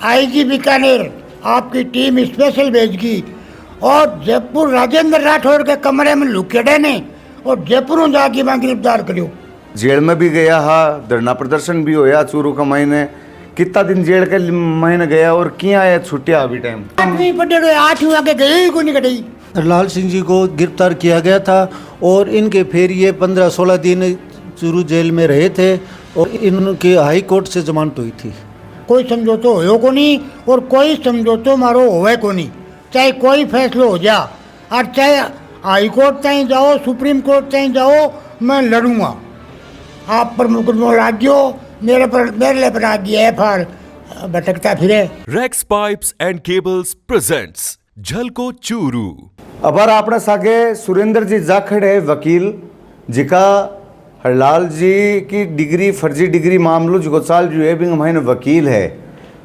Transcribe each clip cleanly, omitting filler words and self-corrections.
IG Bikaner आपकी team special भेजगी और जयपुर राजेंद्र राठौर के कमरे में लुकेड़े ने और जयपुर जाके मैं गिरफ्तार करियो। जेल में भी गया हा, धरना प्रदर्शन भी होया चूरू का महीने। कितना दिन जेल के महीने गया और किया है छुट्टियां अभी टाइम 8वीं पढ़े 8वीं आगे गए ही को नहीं कटी। लाल सिंह जी को गिरफ्तार किया गया था और इनके फिर ये 15-16 दिन चूरू जेल में रहे थे और इनकी हाई कोर्ट से जमानत हुई थी। कोई समझौतो हो को नहीं और कोई समझौतो मारो होवे को नहीं, चाहे कोई फैसलो हो जा और चाहे हाई कोर्ट ताईं जाओ सुप्रीम कोर्ट ताईं जाओ, मैं लड़ूंगा। आप पर मुकदमा लाग गयो, मेरे लिए बना गया FIR भटकता फिरे। Rex pipes and cables presents Jhalko Churu. अबर आपने सागे सुरेंद्र जी जाखड़े वकील जिका हरलाल जी की डिग्री फर्जी डिग्री मामलों जो साल जो है भी महीने वकील है,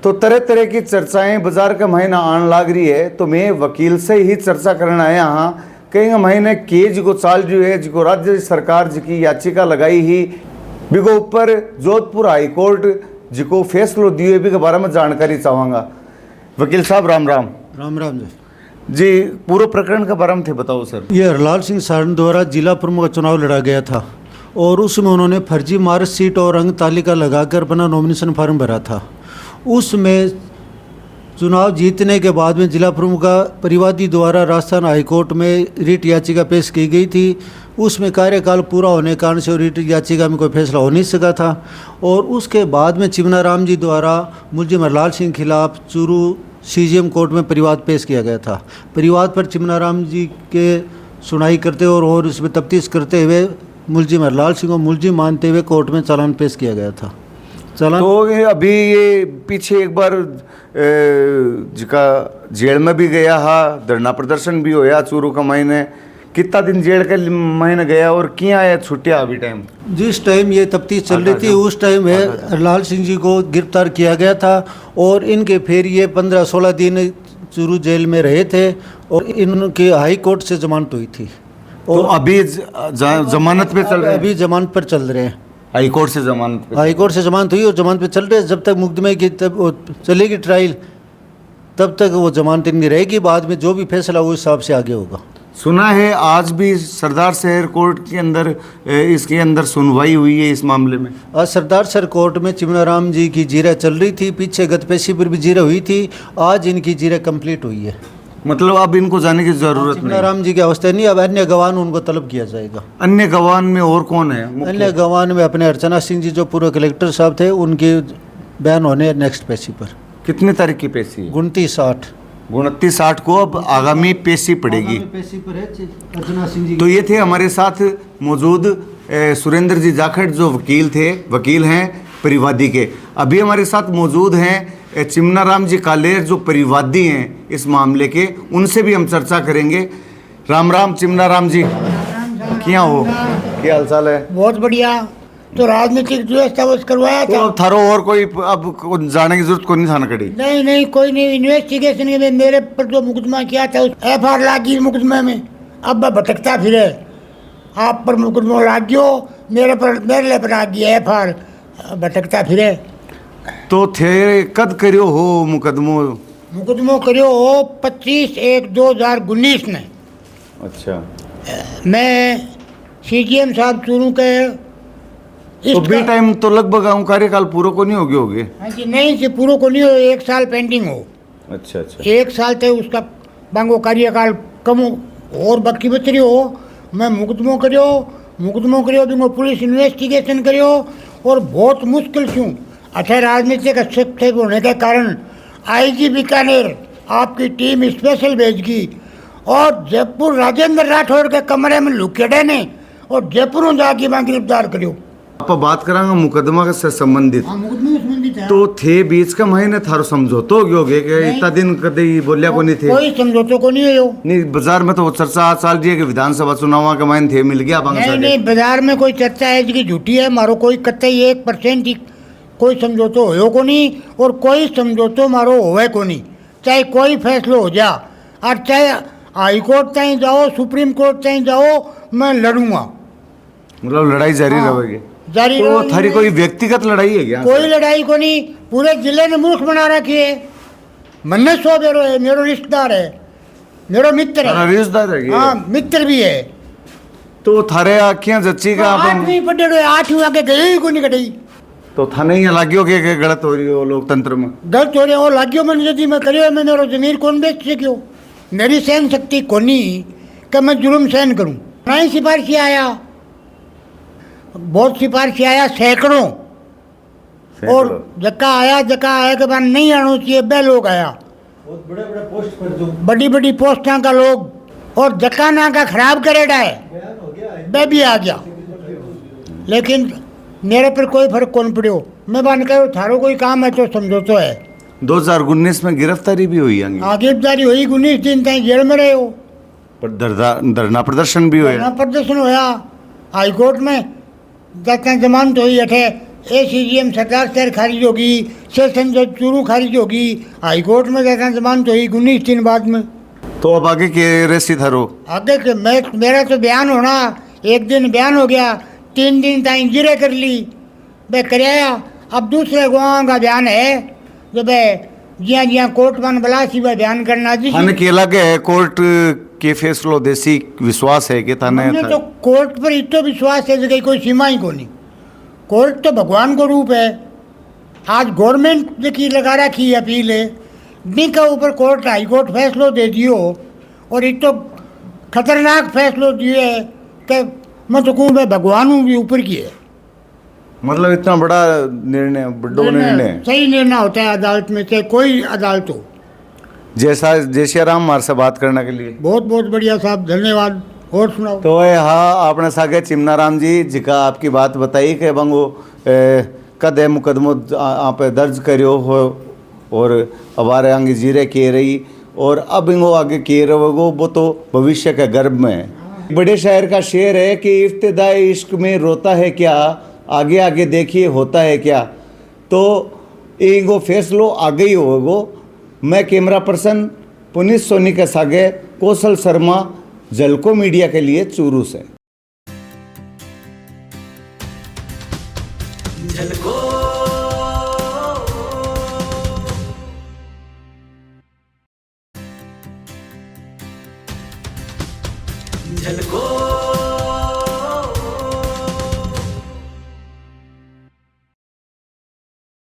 तो तरह तरह की चर्चाएं बाजार का महीना आने लग रही है। तो मैं वकील से ही चर्चा करने आया हाँ कई महीने के जो साल जो है जो राज्य सरकार जी की याचिका लगाई ही बिको ऊपर जोधपुर हाई कोर्ट जिको फैसलो दिए भी के बारे में जानकारी चाहूँगा। वकील साहब राम राम। राम राम जी, पूरे प्रकरण के बारे में थे बताओ सर। ये हरलाल सिंह सारण द्वारा जिला प्रमुख का चुनाव लड़ा गया था और उसमें उन्होंने फर्जी मार्कशीट और अंक तालिका लगाकर अपना नॉमिनेशन फॉर्म भरा था। उसमें चुनाव जीतने के बाद में जिला प्रमुख का परिवादी द्वारा राजस्थान हाईकोर्ट में रिट याचिका पेश की गई थी। उसमें कार्यकाल पूरा होने के कारण से रिट याचिका में कोई फैसला हो नहीं सका था और उसके बाद में चिमनाराम जी द्वारा मुलजिम हरलाल सिंह खिलाफ चूरू CGM कोर्ट में परिवाद पेश किया गया था। परिवाद पर चिमनाराम जी के सुनवाई करते और उसमें तफ्तीश करते हुए मुलजिम हरलाल सिंह को मुलजिम मानते हुए कोर्ट में चालान पेश किया गया था। चालान तो अभी ये पीछे एक बार जिका जेल में भी गया हा, धरना प्रदर्शन भी होया चूरू का महीने। कितना दिन जेल के महीने गया और किया है छुट्टियां अभी टाइम जिस टाइम ये तफ्तीश चल रही थी उस टाइम है हरलाल सिंह जी को गिरफ्तार किया गया था और इनके फिर ये 15-16 दिन चूरू जेल में रहे थे और इनकी हाई कोर्ट से जमानत हुई थी। तो अभी जमानत पे चल रहे हैं? अभी जमानत पर चल रहे हैं। हाई कोर्ट से जमानत पे? हाई कोर्ट से जमानत हुई और जमानत पे चल रहे हैं। जब तक मुकदमे की चलेगी ट्रायल तब तक वो जमानत इनकी रहेगी। बाद में जो भी फैसला हो उस हिसाब से आगे होगा। सुना है आज भी सरदार शहर कोर्ट के अंदर इसके अंदर सुनवाई हुई है इस मामले में। आज सरदार शहर कोर्ट में चिमनाराम जी की जीरा चल रही थी, पीछे गतपेशी पर भी जीरा हुई थी। आज इनकी जीरा कंप्लीट हुई है। मतलब अब इनको जाने की जरूरत नहीं? चिमनाराम जी की अवस्था नहीं, अब अन्य गवाह उनको तलब किया जाएगा। अन्य गवाह में और कौन है? अन्य गवाह में अपने अर्चना सिंह जी जो पूर्व कलेक्टर साहब थे, उनके बयान होने नेक्स्ट पेशी पर। कितनी तारीख की पेशी? 29/8 को अब आगामी पेशी पड़ेगी। पेशी पर है अर्चना सिंह जी। तो ये थे हमारे साथ मौजूद सुरेंद्र जी जाखड़ जो वकील हैं परिवादी के। अभी हमारे साथ मौजूद हैं चिमनाराम जी कालेर जो परिवादी हैं इस मामले के, उनसे भी हम चर्चा करेंगे। राम राम चिमनाराम जी, क्या हो, क्या हाल चाल है? बहुत बढ़िया। तो राजनीतिक व्यवस्था करवाया था। तो थारो और कोई अब जाने की जरूरत को नहीं थाना कड़ी? नहीं कोई नहीं। इन्वेस्टिगेशन में मेरे पर जो मुकदमा किया था उस FIR लागी मुकदमे में, अब मैं भटकता फिरे। आप पर मुकदमा लाग गयो, मेरे लिए बना गया FIR भटकता फिरे। तो थे कद करियो हो मुकदमो करियो हो 25/1/2019 ने। अच्छा। मैं CGM साहब चूरू के तो बी टाइम तो लगभग कार्यकाल पूरा को नहीं हो गया होगे? हाँ जी, नहीं जी पूरा को नहीं हो, 1 साल पेंडिंग हो। अच्छा 1 साल तक उसका बांगो कार्यकाल कम हो और बाकी बच रही हो। मैं मुकदमो करियो बिंगो पुलिस इन्वेस्टिगेशन करियो और बहुत मुश्किल छूँ। अच्छा, राजनीतिक हस्तक्षेप होने के कारण आईजी बीकानेर आपकी टीम स्पेशल भेजगी और जयपुर राजेंद्र राठौर के कमरे में लुकेड़े ने और जयपुर जाके मैं गिरफ्तार करियो। आप बात करांगा मुकदमा से संबंधित। मुकदमे संबंधित है। तो थे बीच का महीने थारो समझौतो हो गए कि इतना दिन कभी बोलिया को नहीं थे? कोई समझौतो को नहीं हो। नहीं, बाजार में तो चर्चा चल रही है कि विधानसभा चुनाव के महीने थे मिल गया। नहीं, बाजार में कोई चर्चा है जी झूठी है। मारो कोई कतई 1% ही कोई समझौतो हो को नहीं और कोई समझौतो मारो होवे को नहीं, चाहे कोई फैसलो हो जा और चाहे हाई कोर्ट ताईं जाओ सुप्रीम कोर्ट ताईं जाओ, मैं लड़ूंगा। मतलब लड़ाई जारी रहेगी? जारी। तो थारी कोई व्यक्तिगत लड़ाई है क्या? कोई लड़ाई को नहीं, पूरे जिले ने मूर्ख बना रखी है। मन्ने सो मेरो है, मेरो रिश्तेदार है, मेरो मित्र तारा है। रिश्तेदार है ये? हाँ मित्र भी है। तो थारे आखियां जच्ची का आप 8वीं पढ़े रहे, 8वीं आगे गए ही कोई नहीं कटी। तो थाने ही लागियो के गलत हो रही हो लोकतंत्र में? गलत हो रहे हो लागियो मैंने यदि मैं करियो मैं मेरो जमीर कौन बेच सकियो? मेरी सहन शक्ति कोनी कि मैं जुल्म सहन करूं। नहीं सिफारिशी आया, बहुत सिफारिशी आया सैकड़ों, और जक्का आया के बाद नहीं आना चाहिए बे लोग आया, बहुत बड़े बड़े पोस्ट पर जो बड़ी बड़ी पोस्टां का लोग, और जक्का ना का खराब करेगा है बयान हो गया है। बे भी आ गया। लेकिन मेरे पर कोई फर्क कौन पड़ो। मैं बन कर थारो कोई काम है तो समझो तो है। 2019 में गिरफ्तारी भी हुई आगे, गिरफ्तारी हुई, 19 दिन तक जेल में रहे हो। पर धरना प्रदर्शन भी हुआ। धरना प्रदर्शन होया हाईकोर्ट में, जब जमानत हुई अठे ACGM सरकार शहर खारिज होगी, सेशन जज चूरू खारिज होगी, हाईकोर्ट में जब जमानत हुई 19 दिन बाद में। तो अब आगे के रेसी थारो? आगे के मेरा तो बयान होना, एक दिन बयान हो गया, 3 दिन तक गिरे कर ली बे कराया। अब दूसरे गाँव का बयान है जो बे जिया जिया कोर्ट बन बला सी बे बयान करना जी। थाने के लगे कोर्ट के फैसलो देसी विश्वास है कि थाने हमने तो कोर्ट पर इतना विश्वास है कि कोई सीमा ही को नहीं। कोर्ट तो भगवान को रूप है। आज गवर्नमेंट की लगा रखी अपील है, नी के ऊपर कोर्ट हाई कोर्ट फैसलो दे दियो, और एक तो खतरनाक फैसलो दिए है कि मैं तो कहूँ मैं भगवान हूँ भी ऊपर की है। मतलब इतना बड़ा निर्णय, बड़ा निर्णय, सही निर्णय होता है अदालत में से कोई अदालत हो। जैसा जय श्री राम हमारे से बात करने के लिए बहुत बहुत बढ़िया साहब, धन्यवाद। और सुनाओ। तो हाँ आपने सागे चिमना राम जी जिका आपकी बात बताई कि बंगो कदे मुकदमो आप दर्ज करियो हो और हमारे आगे जीरे के रही, और अब इनको आगे के रहोगो वो तो भविष्य के गर्भ में है। बड़े शायर का शेर है कि इब्तिदाई इश्क में रोता है क्या, आगे आगे देखिए होता है क्या। तो इनको फैसलो आगे ही होगो। मैं कैमरा पर्सन पुनीत सोनी के सागे कौशल शर्मा, जलको मीडिया के लिए चूरू से। झलको